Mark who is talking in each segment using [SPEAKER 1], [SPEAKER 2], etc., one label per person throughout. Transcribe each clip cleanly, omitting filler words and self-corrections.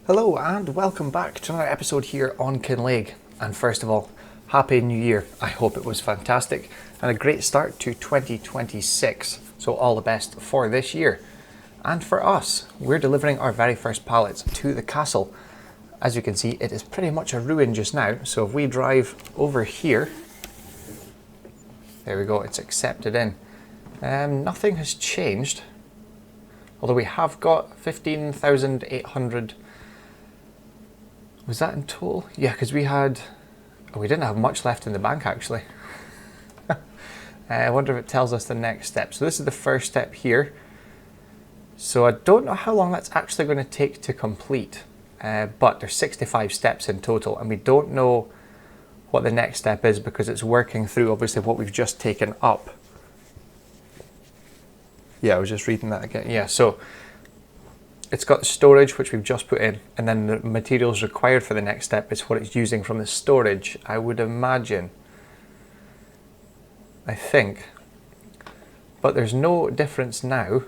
[SPEAKER 1] Hello and welcome back to another episode here on Kinlaig. And first of all, Happy New Year. I hope it was fantastic and a great start to 2026. So all the best for this year. And for us, we're delivering our very first pallets to the castle. As you can see, it is pretty much a ruin just now. So if we drive over here, there we go, it's accepted in. Nothing has changed. Although we have got 15,800. Was that in total? Yeah, because we didn't have much left in the bank actually. I wonder if it tells us the next step. So this is the first step here. So I don't know how long that's actually going to take to complete. But there's 65 steps in total and we don't know what the next step is because it's working through obviously what we've just taken up. Yeah, I was just reading that again. Yeah, so it's got the storage, which we've just put in, and then the materials required for the next step is what it's using from the storage, I would imagine. I think. But there's no difference now,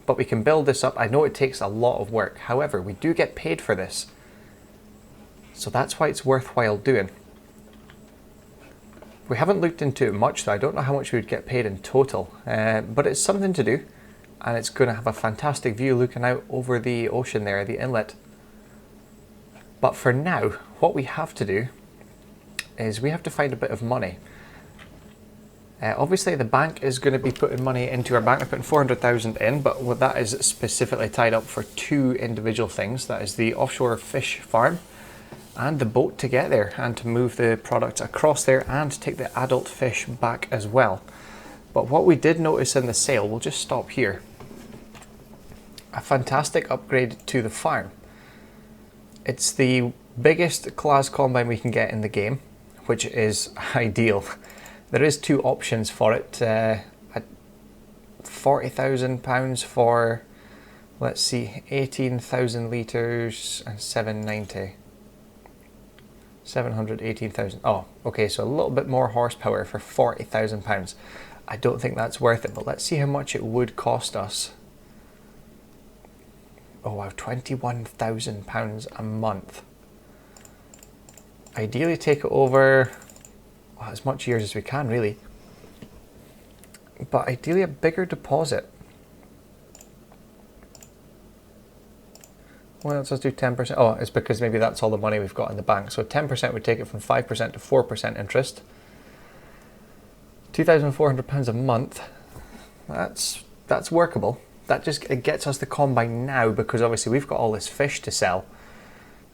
[SPEAKER 1] but we can build this up. I know it takes a lot of work. However, we do get paid for this. So that's why it's worthwhile doing. We haven't looked into it much though. I don't know how much we would get paid in total, but it's something to do. And it's going to have a fantastic view looking out over the ocean there, the inlet. But for now, what we have to do is we have to find a bit of money. Obviously the bank is going to be putting money into our bank. We're putting 400,000 in, but what that is specifically tied up for two individual things. That is the offshore fish farm and the boat to get there and to move the products across there and take the adult fish back as well. But what we did notice in the sale, we'll just stop here, a fantastic upgrade to the farm. It's the biggest class combine we can get in the game, which is ideal. There is two options for it, at £40,000 for, let's see, 18,000 litres and 718,000. Oh, okay, so a little bit more horsepower for £40,000. I don't think that's worth it, but let's see how much it would cost us. Oh wow, £21,000 a month. Ideally take it over as much years as we can really. But ideally a bigger deposit. Well, let's just do 10%. Oh, it's because maybe that's all the money we've got in the bank. So 10% would take it from 5% to 4% interest. £2,400 a month, that's workable. That just it gets us the combine now because obviously we've got all this fish to sell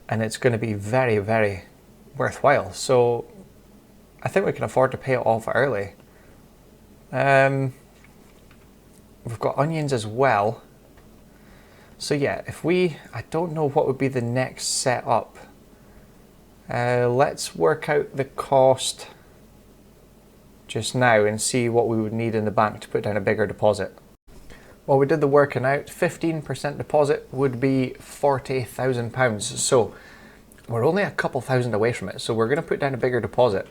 [SPEAKER 1] and it's going to be very, very worthwhile. So I think we can afford to pay it off early. We've got onions as well. So yeah, I don't know what would be the next setup. Let's work out the cost just now and see what we would need in the bank to put down a bigger deposit. Well, we did the working out. 15% deposit would be £40,000. So we're only a couple thousand away from it. So we're going to put down a bigger deposit.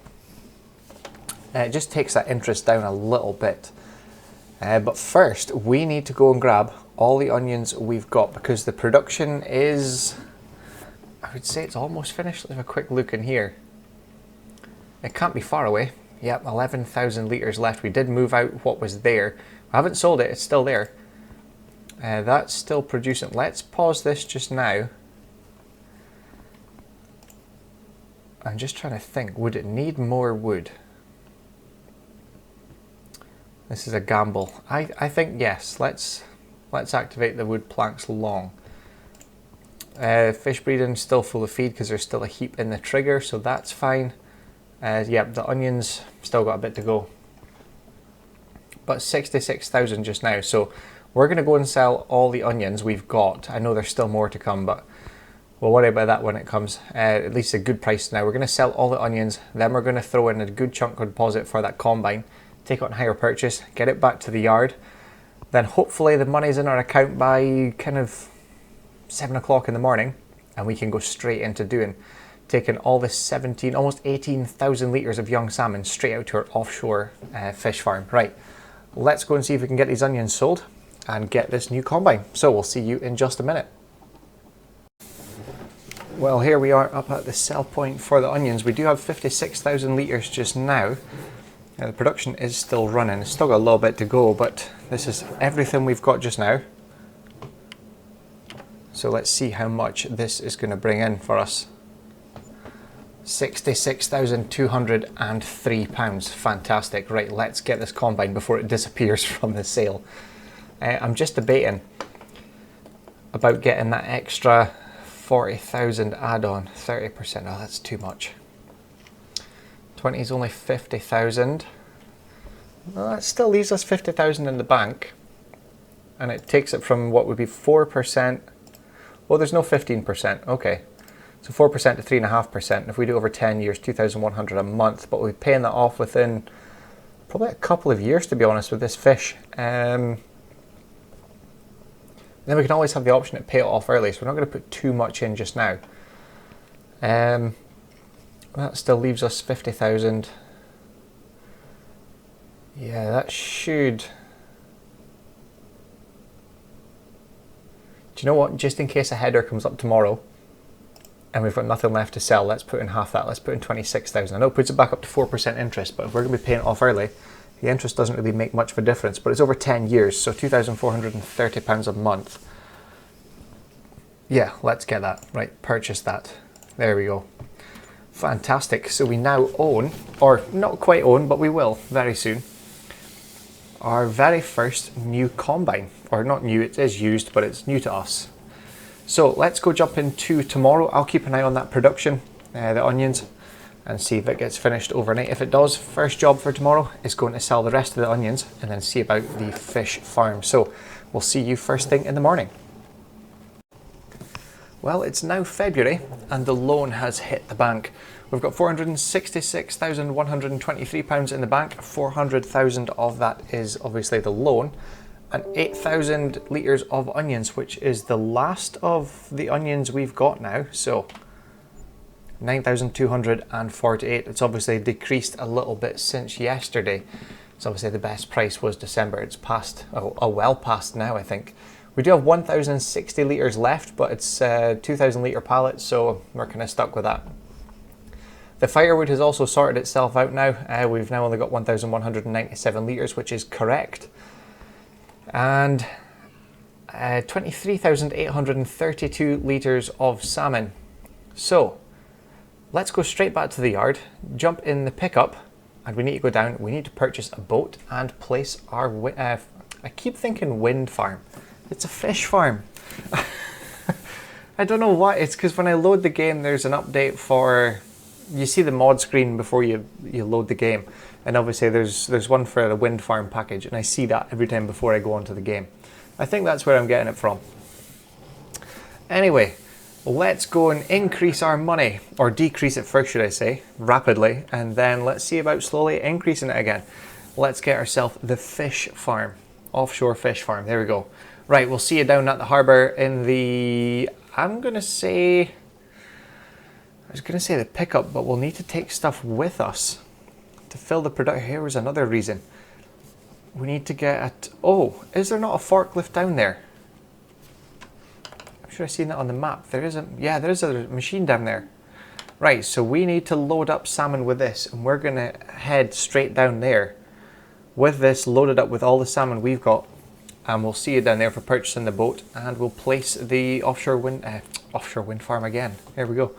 [SPEAKER 1] It just takes that interest down a little bit. But first, we need to go and grab all the onions we've got because the production is, I would say it's almost finished. Let's have a quick look in here. It can't be far away. Yep, 11,000 litres left. We did move out what was there. I haven't sold it, it's still there. That's still producing. Let's pause this just now. I'm just trying to think, would it need more wood? This is a gamble. I think yes, let's activate the wood planks long. Fish breeding still full of feed because there's still a heap in the trigger, so that's fine. Yep, the onions still got a bit to go. But 66,000 just now, so we're going to go and sell all the onions we've got. I know there's still more to come, but we'll worry about that when it comes. At least a good price now. We're going to sell all the onions, then we're going to throw in a good chunk of deposit for that combine, take it on hire purchase, get it back to the yard. Then hopefully the money's in our account by kind of 7 o'clock in the morning and we can go straight into taking all this almost 18,000 litres of young salmon straight out to our offshore fish farm. Right, let's go and see if we can get these onions sold and get this new combine. So we'll see you in just a minute. Well, here we are up at the sell point for the onions. We do have 56,000 litres just now. Now, the production is still running. It's still got a little bit to go, but this is everything we've got just now. So let's see how much this is going to bring in for us. £66,203. Fantastic. Right, let's get this combine before it disappears from the sale. I'm just debating about getting that extra 40,000 add-on, 30%. Oh, that's too much. 20 is only 50,000. Well, that still leaves us 50,000 in the bank. And it takes it from what would be 4%. Well, there's no 15%. Okay. So 4% to 3.5%. If we do over 10 years, 2,100 a month. But we'll be paying that off within probably a couple of years, to be honest, with this fish. Then we can always have the option to pay it off early, so we're not going to put too much in just now. That still leaves us 50,000. Yeah, that should... Do you know what? Just in case a header comes up tomorrow and we've got nothing left to sell, let's put in half that. Let's put in 26,000. I know it puts it back up to 4% interest, but if we're going to be paying it off early, the interest doesn't really make much of a difference, but it's over 10 years, so £2,430 a month. Yeah, let's get that. Right, purchase that. There we go. Fantastic. So we now own, or not quite own, but we will very soon, our very first new combine. Or not new, it is used, but it's new to us. So let's go jump into tomorrow. I'll keep an eye on that production, the onions, and see if it gets finished overnight. If it does, first job for tomorrow is going to sell the rest of the onions and then see about the fish farm. So we'll see you first thing in the morning. Well, it's now February and the loan has hit the bank. We've got £466,123 in the bank. 400,000 of that is obviously the loan, and 8,000 litres of onions, which is the last of the onions we've got now. So 9,248. It's obviously decreased a little bit since yesterday. So obviously the best price was December. It's past, oh, well past now, I think. We do have 1,060 litres left, but it's 2,000 litre pallets, so we're kind of stuck with that. The firewood has also sorted itself out now. We've now only got 1,197 litres, which is correct. And 23,832 litres of salmon. So let's go straight back to the yard, jump in the pickup, and we need to go down. We need to purchase a boat and place our, I keep thinking wind farm. It's a fish farm. I don't know why. It's because when I load the game, there's an update for, you see the mod screen before you load the game. And obviously there's one for the wind farm package, and I see that every time before I go onto the game. I think that's where I'm getting it from. Anyway, let's go and increase our money, or decrease it first, should I say, rapidly, and then let's see about slowly increasing it again. Let's get ourselves the fish farm, offshore fish farm. There we go. Right, we'll see you down at the harbour in the, I was going to say the pickup, but we'll need to take stuff with us to fill the production. Here was another reason. We need to get, oh, is there not a forklift down there? I'm sure I've seen that on the map. There isn't, yeah, there is a machine down there. Right, so we need to load up salmon with this, and we're going to head straight down there with this loaded up with all the salmon we've got. And we'll see you down there for purchasing the boat, and we'll place the offshore wind farm again. There we go.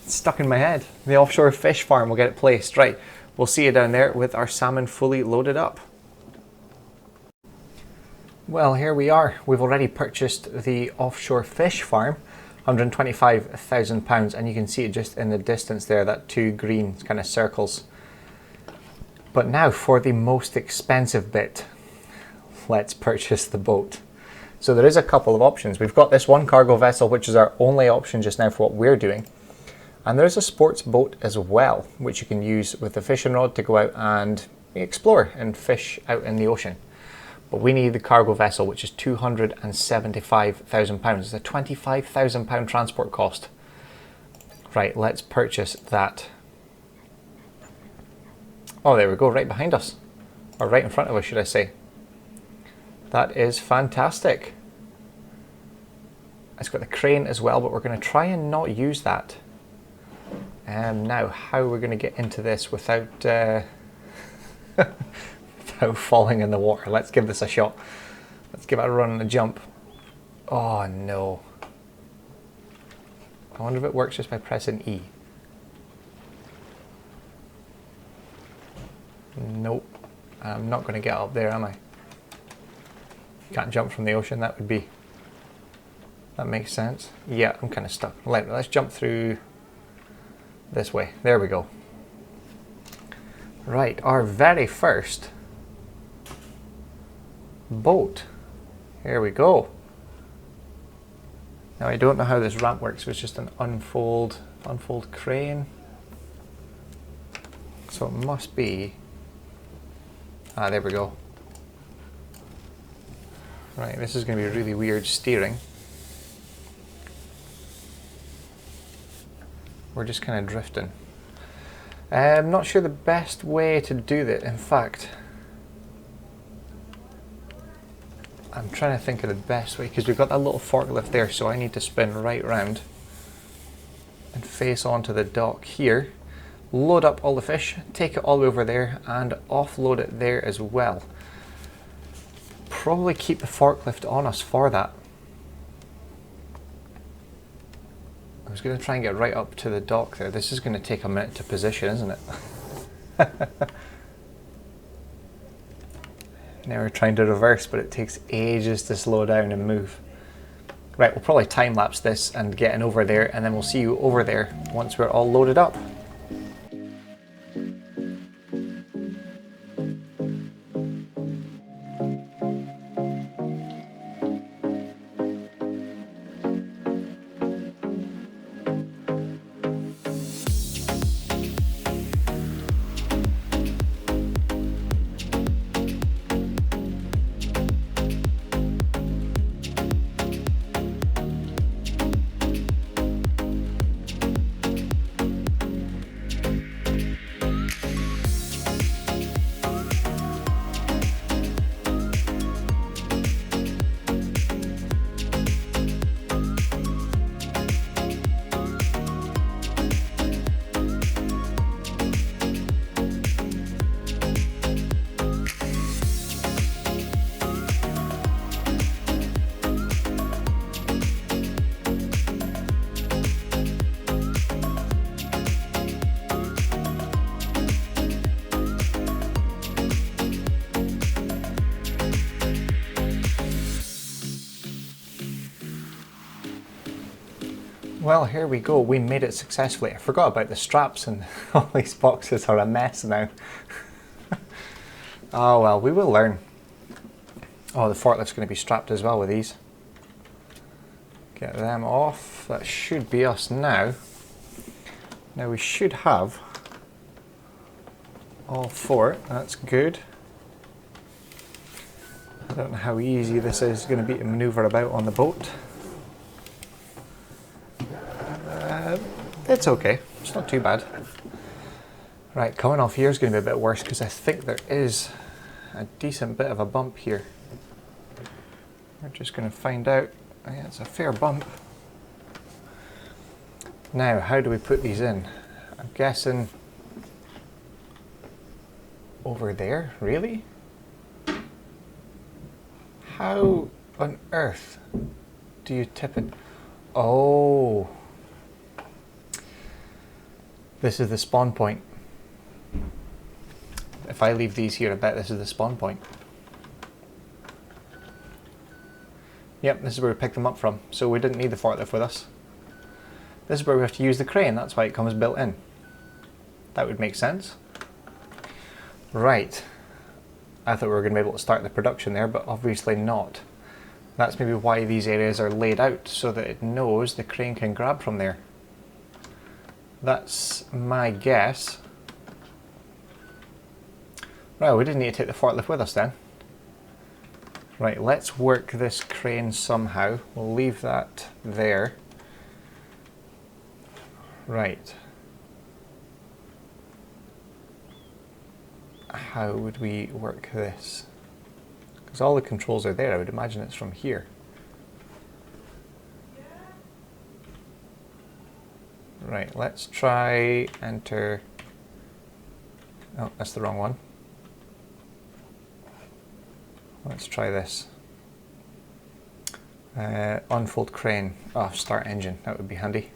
[SPEAKER 1] It's stuck in my head. The offshore fish farm, we'll get it placed. Right, we'll see you down there with our salmon fully loaded up. Well, here we are. We've already purchased the offshore fish farm, £125,000, and you can see it just in the distance there, that two green kind of circles. But now for the most expensive bit. Let's purchase the boat. So there is a couple of options. We've got this one cargo vessel, which is our only option just now for what we're doing. And there's a sports boat as well, which you can use with the fishing rod to go out and explore and fish out in the ocean. But we need the cargo vessel, which is £275,000. It's a £25,000 transport cost. Right, let's purchase that. Oh, there we go, right behind us. Or right in front of us, should I say. That is fantastic. It's got the crane as well, but we're going to try and not use that. Now, how are we going to get into this without, without falling in the water? Let's give this a shot. Let's give it a run and a jump. Oh no. I wonder if it works just by pressing E. Nope. I'm not going to get up there, am I? Can't jump from the ocean, that would be... That makes sense. Yeah, I'm kind of stuck. Let's jump through this way. There we go. Right, our very first boat. Here we go. Now I don't know how this ramp works. It's just an unfold crane. So it must be... Ah, there we go. Right, this is going to be really weird steering. We're just kind of drifting. I'm not sure the best way to do that. In fact, I'm trying to think of the best way, because we've got that little forklift there, so I need to spin right round and face onto the dock here, load up all the fish, take it all the way over there and offload it there as well. Probably keep the forklift on us for that. I was going to try and get right up to the dock there. This is going to take a minute to position, isn't it? Now we're trying to reverse, but it takes ages to slow down and move. Right, we'll probably time lapse this and get in over there, and then we'll see you over there once we're all loaded up. Well, here we go. We made it successfully. I forgot about the straps, and all these boxes are a mess now. Oh well, we will learn. Oh, the forklift's going to be strapped as well with these. Get them off. That should be us now. Now we should have all four. That's good. I don't know how easy this is going to be to manoeuvre about on the boat. It's okay, it's not too bad. Right, coming off here is going to be a bit worse because I think there is a decent bit of a bump here. We're just going to find out. Yeah, it's a fair bump. Now, how do we put these in? I'm guessing over there, really? How on earth do you tip it? Oh. This is the spawn point. If I leave these here, I bet this is the spawn point. Yep, this is where we picked them up from, so we didn't need the forklift with us. This is where we have to use the crane, that's why it comes built in. That would make sense. Right. I thought we were going to be able to start the production there, but obviously not. That's maybe why these areas are laid out, so that it knows the crane can grab from there. That's my guess. Well, we didn't need to take the forklift with us then. Right, let's work this crane somehow. We'll leave that there. Right. How would we work this? Because all the controls are there, I would imagine it's from here. Right, let's try enter. Oh, that's the wrong one. Let's try this. Unfold crane. Oh, start engine. That would be handy.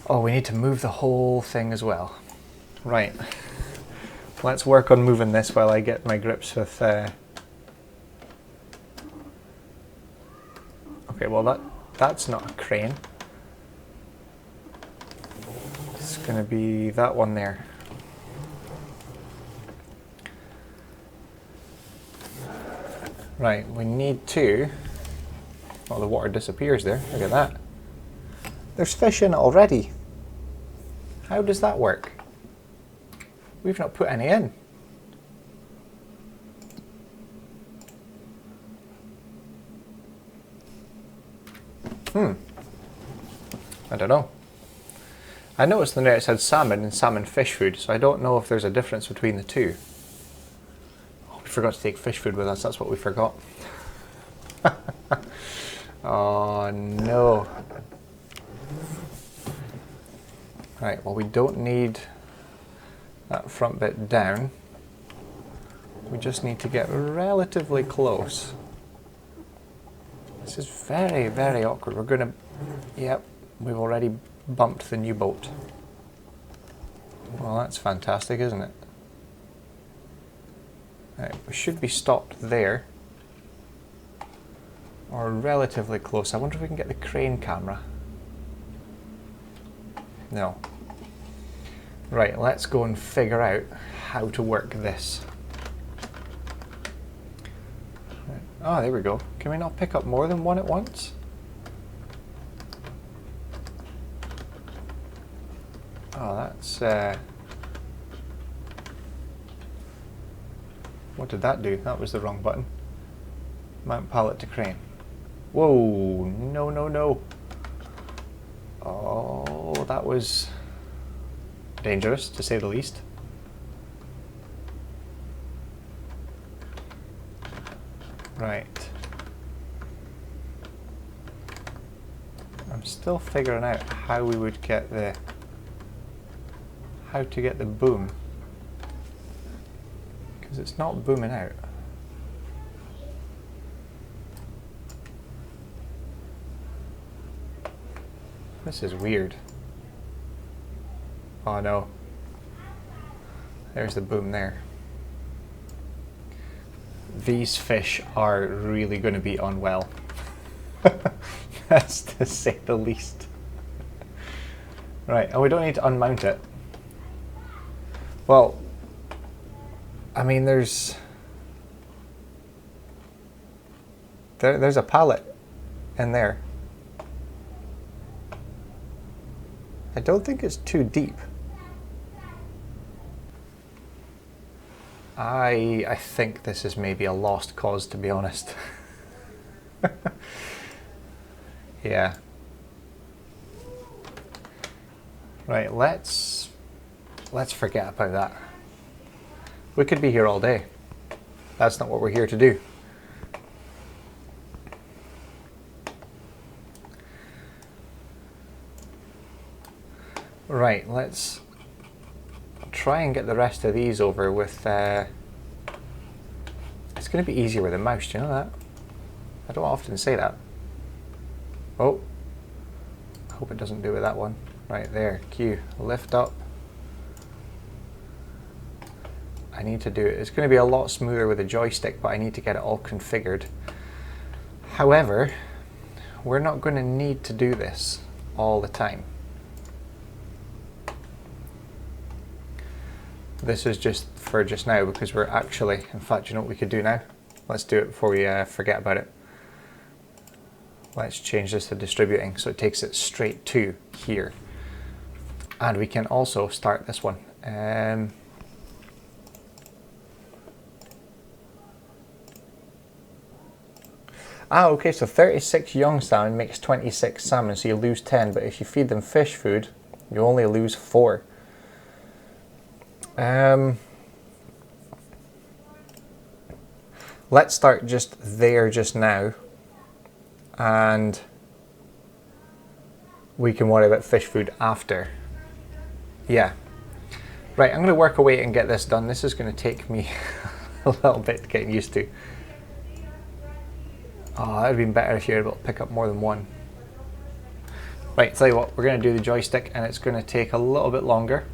[SPEAKER 1] Oh, we need to move the whole thing as well. Right. Let's work on moving this while I get my grips with... Okay, well that's not a crane. It's going to be that one there. Right, we need to... Oh, the water disappears there. Look at that. There's fish in it already. How does that work? We've not put any in. I don't know. I noticed the net said salmon and salmon fish food, so I don't know if there's a difference between the two. Oh, we forgot to take fish food with us, that's what we forgot. Oh no. Right, well we don't need that front bit down. We just need to get relatively close. This is very, very awkward. We're gonna... Yep, we've already bumped the new boat. Well, that's fantastic, isn't it? Right, we should be stopped there. Or relatively close. I wonder if we can get the crane camera. No. Right, let's go and figure out how to work this. Right. Oh, there we go. Can we not pick up more than one at once? Oh, that's... What did that do? That was the wrong button. Mount pallet to crane. Whoa, no, no, no. Oh, that was dangerous, to say the least. Right. I'm still figuring out how we would get the... how to get the boom. Because it's not booming out. This is weird. Oh no. There's the boom there. These fish are really going to be unwell. That's to say the least. Right, oh, we don't need to unmount it. Well, I mean, there's a pallet in there. I don't think it's too deep. I think this is maybe a lost cause, to be honest. Yeah. Right, let's forget about that. We could be here all day. That's not what we're here to do. Right, let's try and get the rest of these over with... It's going to be easier with a mouse, do you know that? I don't often say that. Oh, I hope it doesn't do with that one. Right there, Q, lift up. I need to do it. It's going to be a lot smoother with a joystick, but I need to get it all configured. However, we're not going to need to do this all the time. This is just for just now because we're actually, in fact, you know what we could do now? Let's do it before we forget about it. Let's change this to distributing so it takes it straight to here. And we can also start this one. Okay, so 36 young salmon makes 26 salmon, so you lose 10, but if you feed them fish food, you only lose 4. Let's start just there just now, and we can worry about fish food after. Yeah. Right, I'm going to work away and get this done. This is going to take me a little bit getting used to. Oh, that would have been better if you were able to pick up more than one. Right, tell you what, we're going to do the joystick and it's going to take a little bit longer.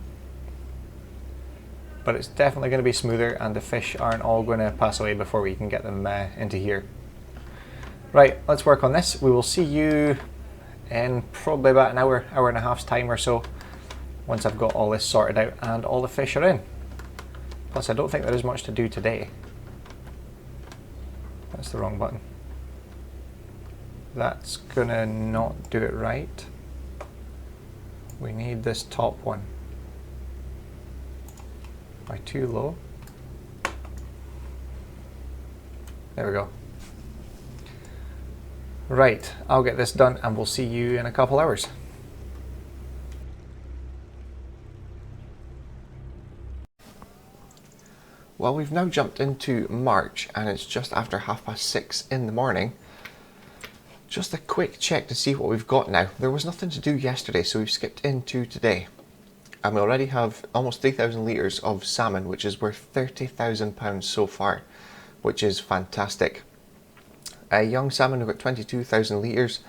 [SPEAKER 1] But it's definitely going to be smoother and the fish aren't all going to pass away before we can get them into here. Right, let's work on this. We will see you in probably about an hour, hour and a half's time or so, once I've got all this sorted out and all the fish are in. Plus I don't think there is much to do today. That's the wrong button. That's gonna not do it right. We need this top one. Am I too low? There we go. Right, I'll get this done and we'll see you in a couple hours. Well, we've now jumped into March and it's just after 6:30 in the morning. Just a quick check to see what we've got now. There was nothing to do yesterday, so we've skipped into today. And we already have almost 3,000 litres of salmon, which is worth £30,000 so far, which is fantastic. Young salmon, we've got 22,000 litres.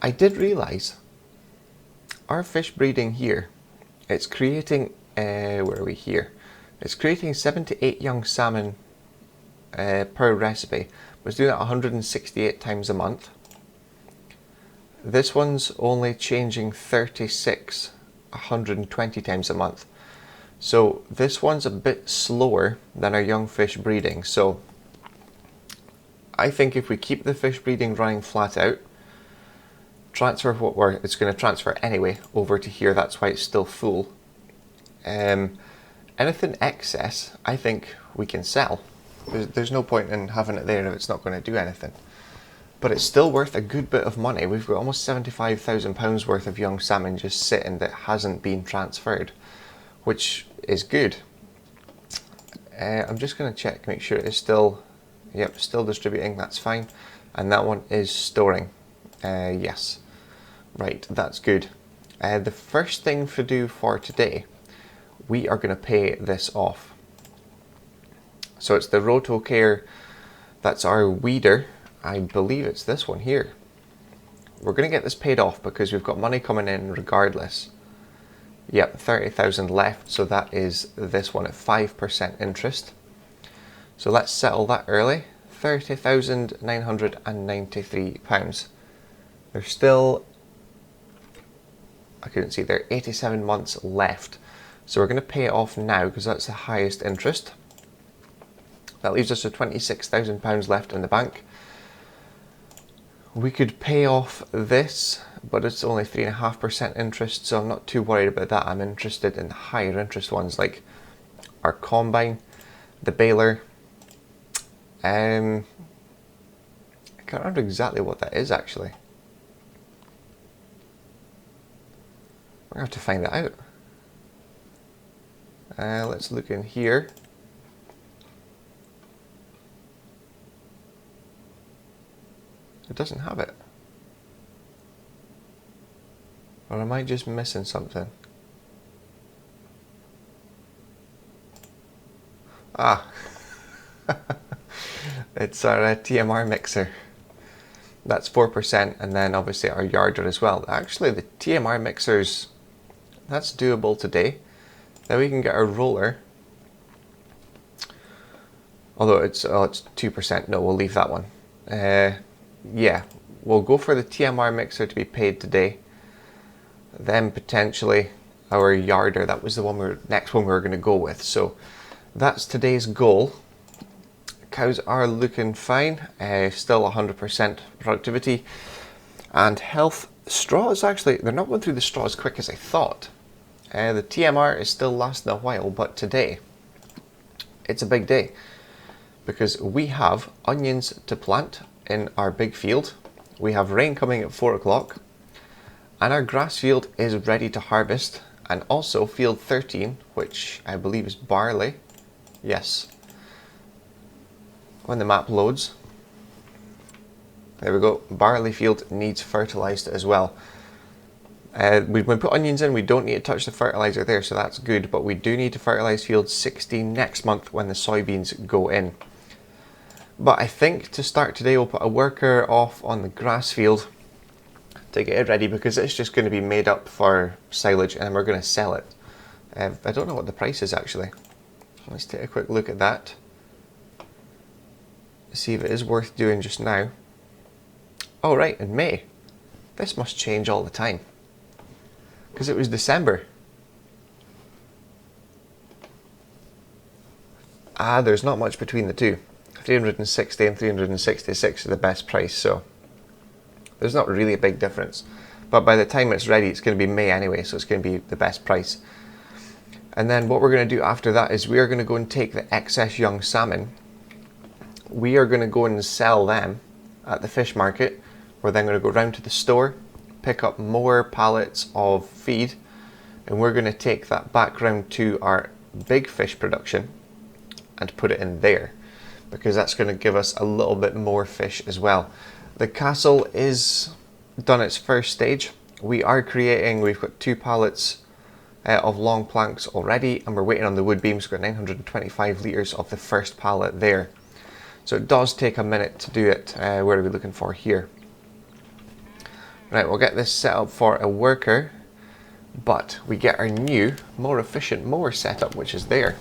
[SPEAKER 1] I did realise our fish breeding here, it's creating, where are we here? It's creating 7 to 8 young salmon per recipe, but it's doing that 168 times a month. This one's only changing 36, 120 times a month. So this one's a bit slower than our young fish breeding. So I think if we keep the fish breeding running flat out, transfer what it's going to transfer anyway over to here, that's why it's still full. Anything excess, I think we can sell. There's no point in having it there if it's not going to do anything. But it's still worth a good bit of money. We've got almost £75,000 worth of young salmon just sitting that hasn't been transferred, which is good. I'm just going to check, make sure it is still, yep, still distributing, that's fine. And that one is storing, yes. Right, that's good. The first thing to do for today, we are going to pay this off. So it's the RotoCare, that's our weeder. I believe it's this one here. We're going to get this paid off because we've got money coming in regardless. Yep, 30,000 left, so that is this one at 5% interest. So let's settle that early. £30,993. There's still, I couldn't see there, 87 months left. So we're going to pay it off now because that's the highest interest. That leaves us with £26,000 left in the bank. We could pay off this, but it's only 3.5% interest, so I'm not too worried about that. I'm interested in the higher interest ones like our combine, the baler. I can't remember exactly what that is actually. I'm going to have to find that out. Let's look in here. It doesn't have it. Or am I just missing something? Ah, it's our TMR mixer. That's 4%, and then obviously our yarder as well. Actually, the TMR mixers, that's doable today. Then we can get our roller. Although it's 2%. No, we'll leave that one. Yeah, we'll go for the TMR mixer to be paid today. Then potentially our yarder. That was the one next one we were going to go with. So that's today's goal. Cows are looking fine. Still 100% productivity and health. Straw is actually, they're not going through the straw as quick as I thought. The TMR is still lasting a while, but today it's a big day because we have onions to plant in our big field. We have rain coming at 4 o'clock and our grass field is ready to harvest, and also field 13, which I believe is barley. Yes. When the map loads, there we go. Barley field needs fertilized as well. When we put onions in, we don't need to touch the fertilizer there, so that's good, but we do need to fertilize field 16 next month when the soybeans go in. But I think to start today, we'll put a worker off on the grass field to get it ready, because it's just going to be made up for silage and we're going to sell it. I don't know what the price is actually. Let's take a quick look at that. See if it is worth doing just now. Oh right, in May. This must change all the time, because it was December. There's not much between the two. 360 and 366 is the best price, so there's not really a big difference. But by the time it's ready, it's going to be May anyway, so it's going to be the best price. And then what we're going to do after that is we are going to go and take the excess young salmon. We are going to go and sell them at the fish market. We're then going to go round to the store, pick up more pallets of feed, and we're going to take that back round to our big fish production and put it in there, because that's going to give us a little bit more fish as well. The castle is done its first stage. We've got 2 pallets of long planks already, and we're waiting on the wood beams. We've got 925 litres of the first pallet there. So it does take a minute to do it. Where are we looking for here? Right, we'll get this set up for a worker, but we get our new, more efficient mower set up, which is there.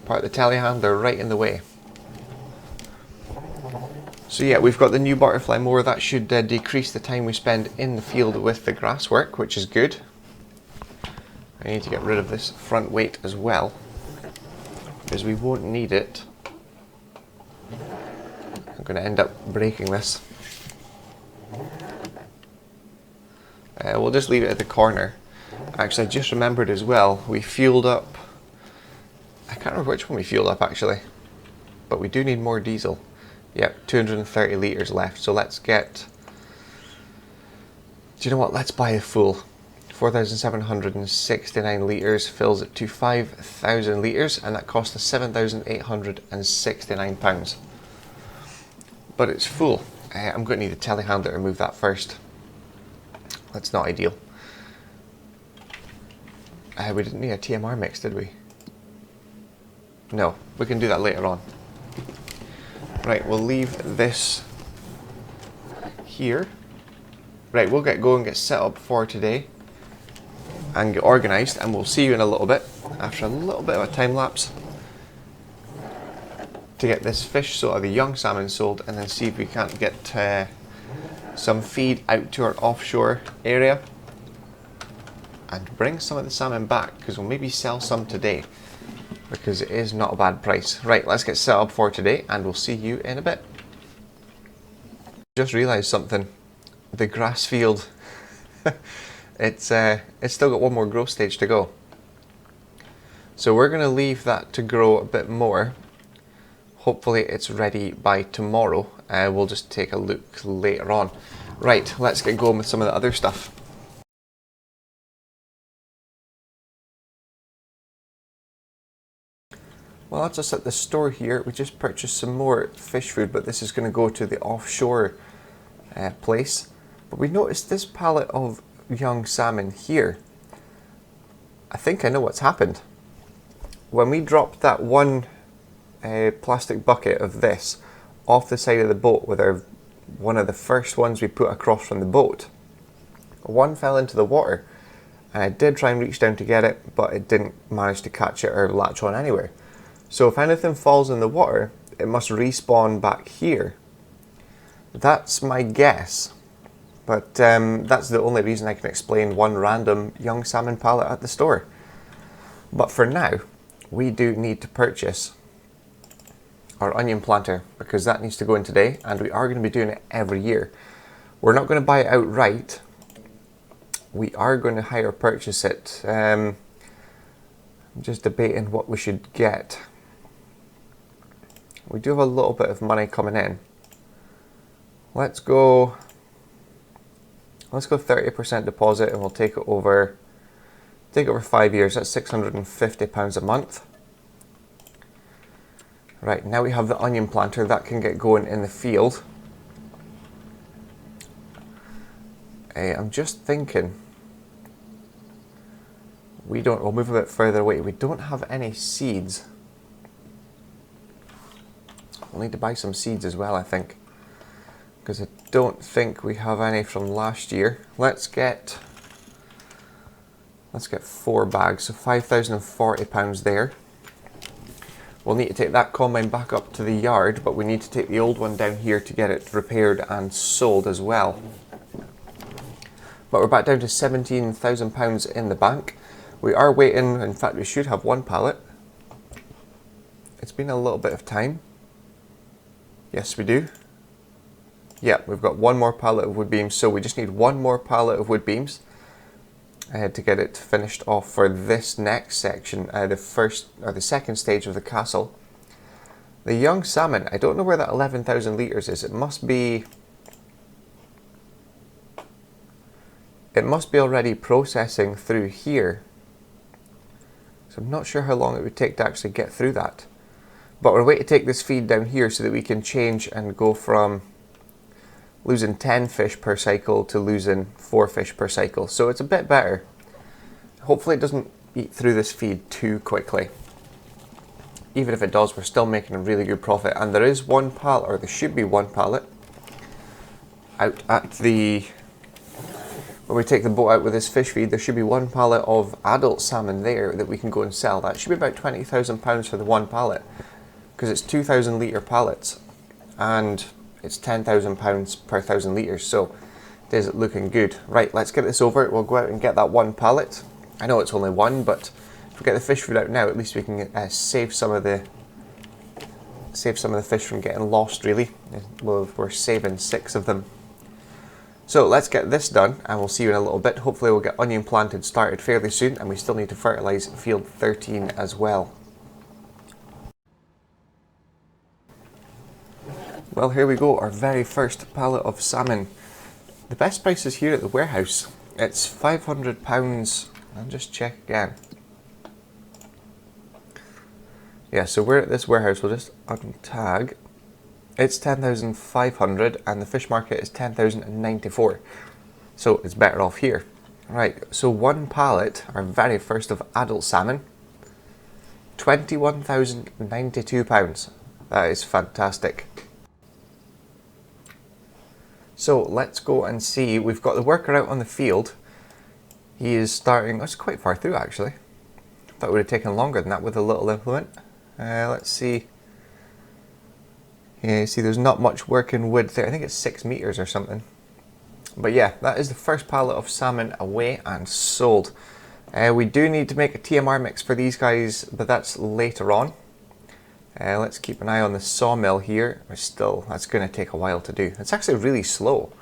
[SPEAKER 1] Part of the telehandler right in the way. So yeah, we've got the new butterfly mower. That should decrease the time we spend in the field with the grass work, which is good. I need to get rid of this front weight as well, because we won't need it. I'm going to end up breaking this. We'll just leave it at the corner. Actually, I just remembered as well, we fueled up, I can't remember which one we fueled up actually, but we do need more diesel. Yep, 230 litres left, so let's get, do you know what, let's buy a full. 4,769 litres fills it to 5,000 litres, and that cost us £7,869. But it's full. I'm going to need a telehandler to move that first. That's not ideal. We didn't need a TMR mix, did we? No, we can do that later on. Right, we'll leave this here. Right, we'll go and get set up for today and get organised, and we'll see you in a little bit, after a little bit of a time lapse, to get this fish sold, or the young salmon sold, and then see if we can't get some feed out to our offshore area and bring some of the salmon back, because we'll maybe sell some today, because it is not a bad price. Right, let's get set up for today and we'll see you in a bit. Just realised something. The grass field, it's still got one more growth stage to go. So we're going to leave that to grow a bit more. Hopefully it's ready by tomorrow. We'll just take a look later on. Right, let's get going with some of the other stuff. Well, that's us at the store here. We just purchased some more fish food, but this is going to go to the offshore place. But we noticed this pallet of young salmon here. I think I know what's happened. When we dropped that one plastic bucket of this off the side of the boat with one of the first ones we put across from the boat, one fell into the water, and I did try and reach down to get it, but it didn't manage to catch it or latch on anywhere. So if anything falls in the water, it must respawn back here. That's my guess, but that's the only reason I can explain one random young salmon pallet at the store. But for now, we do need to purchase our onion planter, because that needs to go in today, and we are going to be doing it every year. We're not going to buy it outright. We are going to hire purchase it. I'm just debating what we should get. We do have a little bit of money coming in. Let's go 30% deposit, and we'll take it over 5 years. That's £650 a month. Right, now we have the onion planter that can get going in the field. I'm just thinking, we'll move a bit further away. We don't have any seeds. We'll need to buy some seeds as well, I think, because I don't think we have any from last year. Let's get 4 bags, so £5,040 there. We'll need to take that combine back up to the yard, but we need to take the old one down here to get it repaired and sold as well. But we're back down to £17,000 in the bank. We are waiting, in fact we should have 1 pallet. It's been a little bit of time. Yes, we do. Yeah, we've got 1 more pallet of wood beams, so we just need 1 more pallet of wood beams to get it finished off for this next section, the second stage of the castle. The young salmon, I don't know where that 11,000 litres is. It must be already processing through here. So I'm not sure how long it would take to actually get through that. But we're waiting to take this feed down here so that we can change and go from losing 10 fish per cycle to losing 4 fish per cycle. So it's a bit better. Hopefully it doesn't eat through this feed too quickly. Even if it does, we're still making a really good profit. And there is 1 pallet, or there should be 1 pallet, out at the... When we take the boat out with this fish feed, there should be 1 pallet of adult salmon there that we can go and sell. That should be about £20,000 for the 1 pallet, because it's 2,000 litre pallets and it's £10,000 per 1,000 litres, so it is looking good. Right, let's get this over. We'll go out and get that 1 pallet. I know it's only 1, but if we get the fish food out now, at least we can save some of the fish from getting lost, really. Well, we're saving 6 of them. So let's get this done and we'll see you in a little bit. Hopefully we'll get onion planted started fairly soon, and we still need to fertilise field 13 as well. Well, here we go, our very first pallet of salmon. The best price is here at the warehouse. It's £500. I'll just check again. Yeah, so we're at this warehouse. We'll just untag. It's 10,500 and the fish market is 10,094. So it's better off here. Right, so 1 pallet, our very first of adult salmon, £21,092. That is fantastic. So let's go and see. We've got the worker out on the field. He is starting, that's quite far through actually. Thought it would have taken longer than that with a little implement. Let's see. Yeah, you see there's not much work in wood there. I think it's 6 meters or something. But yeah, that is the first pallet of salmon away and sold. We do need to make a TMR mix for these guys, but that's later on. Let's keep an eye on the sawmill here. That's going to take a while to do. It's actually really slow.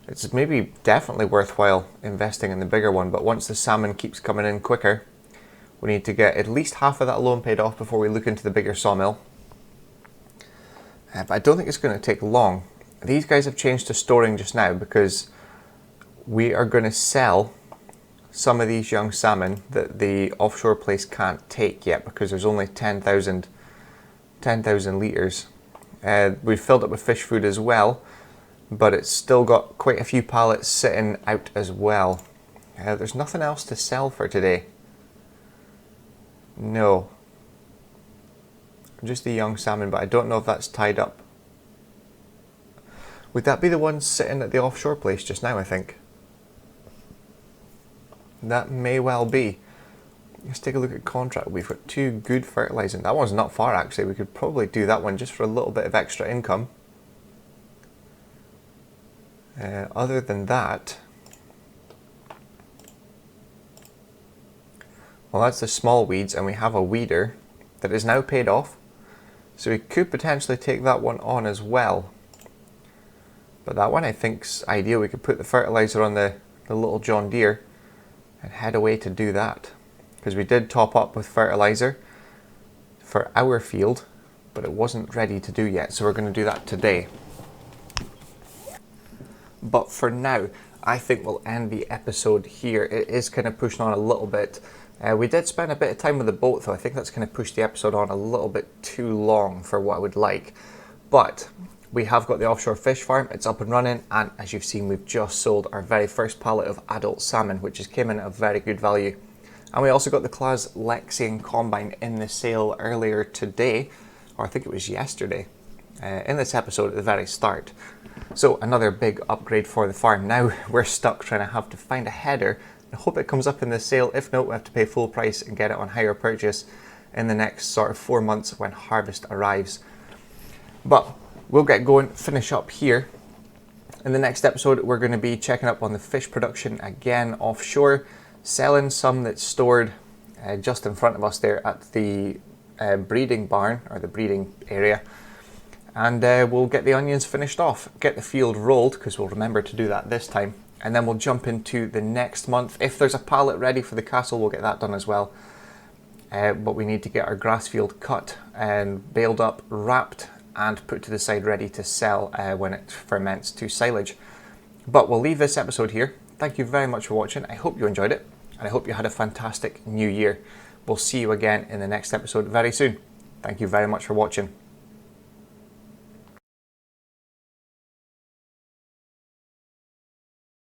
[SPEAKER 1] It's maybe definitely worthwhile investing in the bigger one, but once the salmon keeps coming in quicker, we need to get at least half of that loan paid off before we look into the bigger sawmill. But I don't think it's going to take long. These guys have changed to storing just now because we are going to sell some of these young salmon that the offshore place can't take yet because there's only 10,000 litres. We've filled it with fish food as well, but it's still got quite a few pallets sitting out as well. There's nothing else to sell for today. No. Just the young salmon, but I don't know if that's tied up. Would that be the one sitting at the offshore place just now, I think? That may well be. Let's take a look at contract. We've got 2 good fertilising. That one's not far actually. We could probably do that one just for a little bit of extra income. Other than that, well, that's the small weeds, and we have a weeder that is now paid off. So we could potentially take that one on as well. But that one I think's ideal. We could put the fertiliser on the little John Deere and head away to do that. Because we did top up with fertiliser for our field, but it wasn't ready to do yet. So we're going to do that today. But for now, I think we'll end the episode here. It is kind of pushing on a little bit. We did spend a bit of time with the boat, though. I think that's going to push the episode on a little bit too long for what I would like. But we have got the offshore fish farm, it's up and running, and as you've seen, we've just sold our very first pallet of adult salmon, which has came in at a very good value. And we also got the Claas Lexian combine in the sale earlier today, or I think it was yesterday, in this episode at the very start. So another big upgrade for the farm. Now we're stuck trying to have to find a header. I hope it comes up in the sale. If not, we have to pay full price and get it on hire purchase in the next sort of 4 months when harvest arrives. But we'll get going, finish up here. In the next episode, we're going to be checking up on the fish production again offshore, selling some that's stored just in front of us there at the breeding barn, or the breeding area. And we'll get the onions finished off, get the field rolled, because we'll remember to do that this time. And then we'll jump into the next month. If there's a pallet ready for the castle, we'll get that done as well. But we need to get our grass field cut and baled up, wrapped, and put to the side ready to sell when it ferments to silage. But we'll leave this episode here. Thank you very much for watching. I hope you enjoyed it, and I hope you had a fantastic new year. We'll see you again in the next episode very soon. Thank you very much for watching.